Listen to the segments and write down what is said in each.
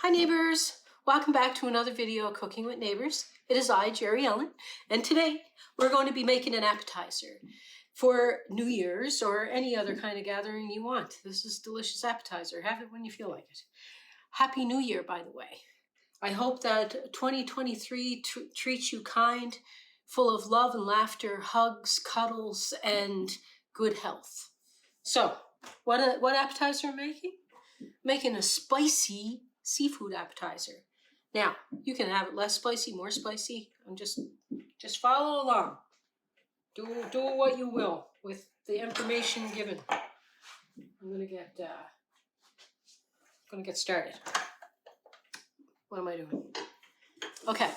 Hi neighbors, welcome back to another video of Cooking with Neighbors. It is I, Jerri-ellen, and today we're going to be making an appetizer for New Year's or any other kind of gathering you want. This is a delicious appetizer. Have it when you feel like it. Happy New Year, by the way. I hope that 2023 treats you kind, full of love and laughter, hugs, cuddles, and good health. So, what appetizer am I making? Making a spicy seafood appetizer. Now, you can have it less spicy, more spicy. I'm just follow along. Do what you will with the information given. I'm gonna get started. What am I doing? Okay.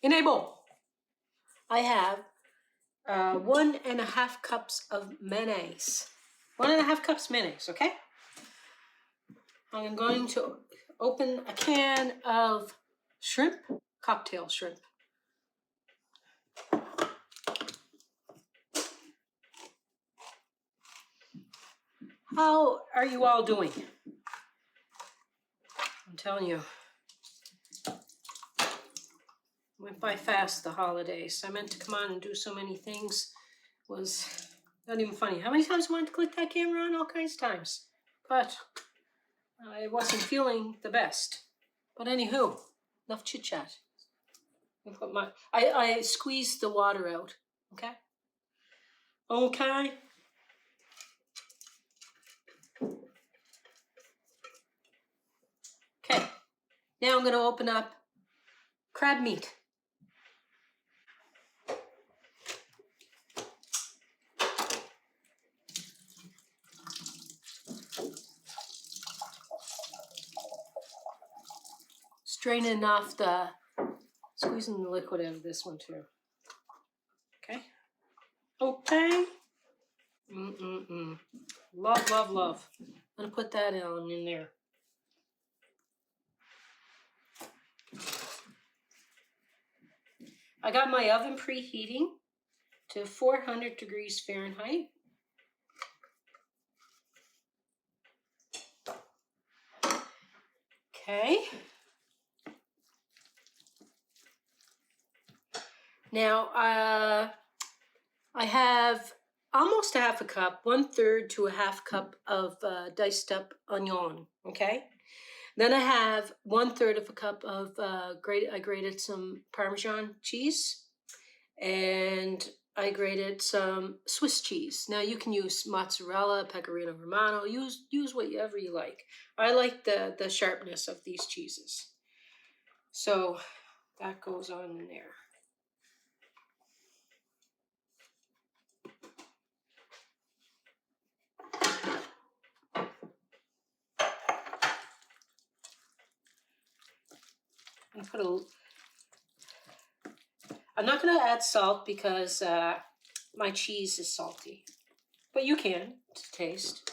In a bowl, I have 1.5 cups of mayonnaise. 1.5 cups mayonnaise, okay? I'm going to open a can of shrimp, cocktail shrimp. How are you all doing? I'm telling you, went by fast the holidays. I meant to come on and do so many things. Was not even funny. How many times I wanted to click that camera on? All kinds of times. But I wasn't feeling the best. But anywho, enough chit chat. I squeezed the water out. Okay? Okay. Okay. Now I'm going to open up crab meat. Straining off squeezing the liquid out of this one too. Okay. Okay. Love, love, love. I'm gonna put that on in there. I got my oven preheating to 400 degrees Fahrenheit. Okay. Now, I have almost 1/2 cup, 1/3 to 1/2 cup of diced up onion, okay? Then I have 1/3 of a cup of I grated some Parmesan cheese, and I grated some Swiss cheese. Now you can use mozzarella, pecorino romano, use whatever you like. I like the sharpness of these cheeses. So that goes on in there. And I'm not going to add salt because my cheese is salty, but you can to taste.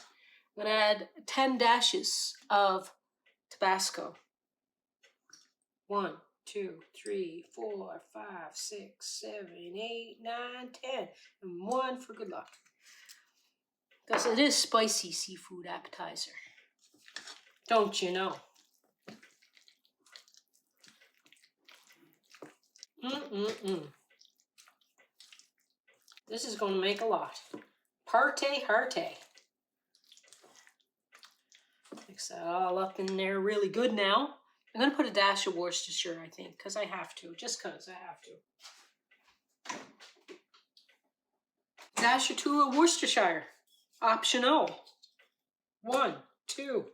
I'm going to add 10 dashes of Tabasco. 1, 2, 3, 4, 5, 6, 7, 8, 9, 10, and 1 for good luck. Because it is spicy seafood appetizer. Don't you know? This is going to make a lot. Partay hearty. Mix that all up in there really good now. I'm going to put a dash of Worcestershire, I think, because I have to. Just because I have to. Dash or 2 of Worcestershire. Optional. 1, 2.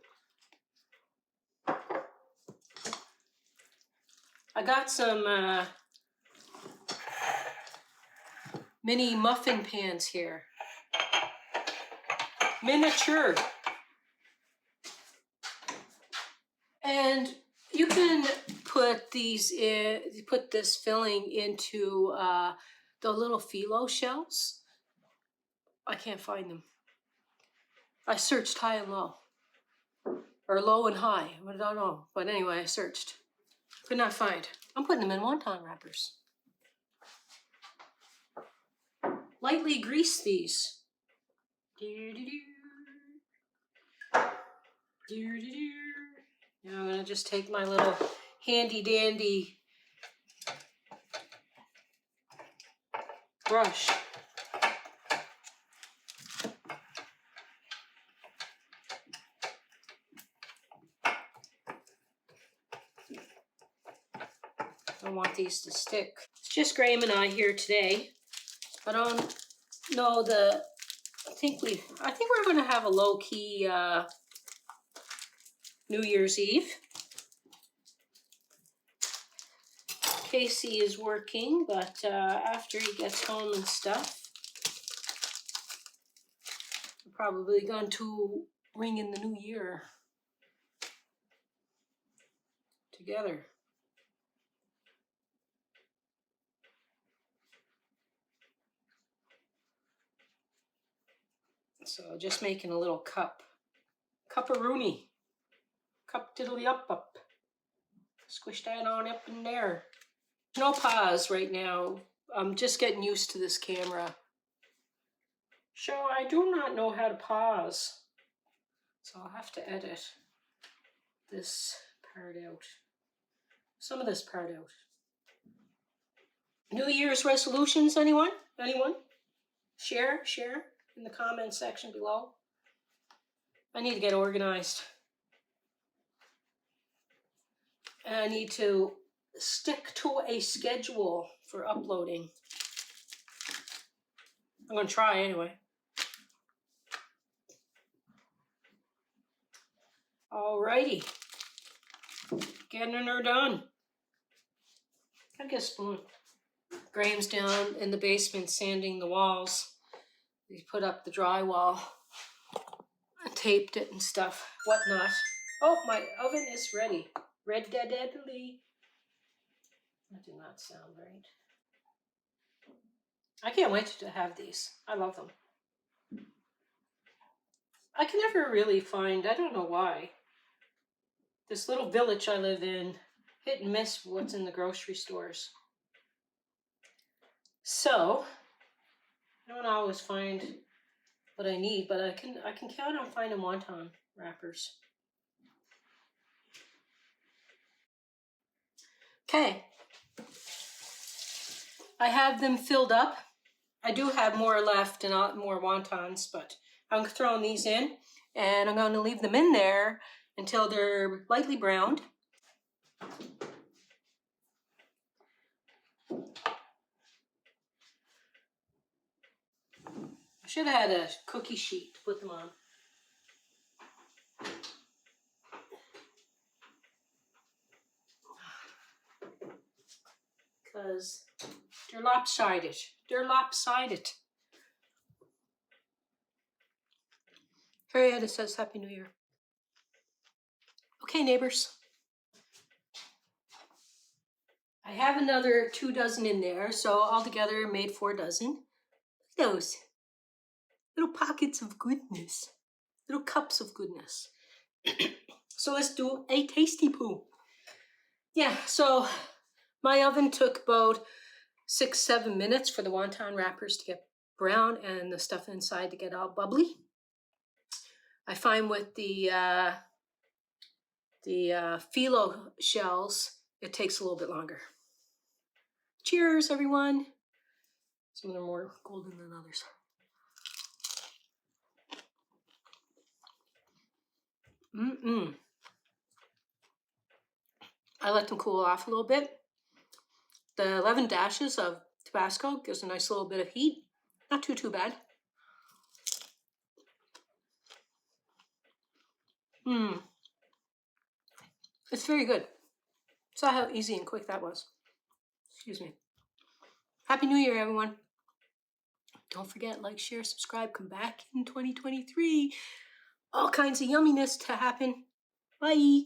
I got some mini muffin pans here. Miniature. And you can put this filling into the little phyllo shells. I can't find them. I searched high and low. Or low and high. I don't know. But anyway, I searched. Could not find. I'm putting them in wonton wrappers. Lightly grease these. Now I'm gonna just take my little handy dandy brush. I want these to stick. It's just Graham and I here today. I don't know I think we're gonna have a low-key New Year's Eve. Casey is working, but after he gets home and stuff, we're probably going to ring in the new year together. So just making a little cup-a-rooney, cup diddly up. Squish that on up in there. No pause right now. I'm just getting used to this camera. So I do not know how to pause. So I'll have to edit this part out. Some of this part out. New Year's resolutions, anyone? Anyone? Share in the comment section below. I need to get organized. And I need to stick to a schedule for uploading. I'm going to try anyway. Alrighty. Getting her done. Gotta get a spoon. Graham's down in the basement sanding the walls. He put up the drywall. I taped it and stuff, whatnot. Oh, my oven is ready. Ready. That did not sound right. I can't wait to have these. I love them. I can never really find, I don't know why, this little village I live in, hit and miss what's in the grocery stores. So, I don't always find what I need, but I can count on finding wonton wrappers. Okay. I have them filled up. I do have more left and more wontons, but I'm throwing these in and I'm going to leave them in there until they're lightly browned. I should have had a cookie sheet to put them on. Because they're lopsided. They're lopsided. Harriet, it says Happy New Year. Okay, neighbors. I have another 2 dozen in there, so altogether I made 4 dozen. Look at those little pockets of goodness, little cups of goodness. So let's do a tasty poo. Yeah, so my oven took about 6-7 minutes for the wonton wrappers to get brown and the stuff inside to get all bubbly. I find with the phyllo shells, it takes a little bit longer. Cheers, everyone. Some of them are more golden than others. I let them cool off a little bit. The 11 dashes of Tabasco gives a nice little bit of heat. Not too bad. It's very good. Saw how easy and quick that was. Excuse me. Happy New Year, everyone. Don't forget, like, share, subscribe. Come back in 2023. All kinds of yumminess to happen. Bye.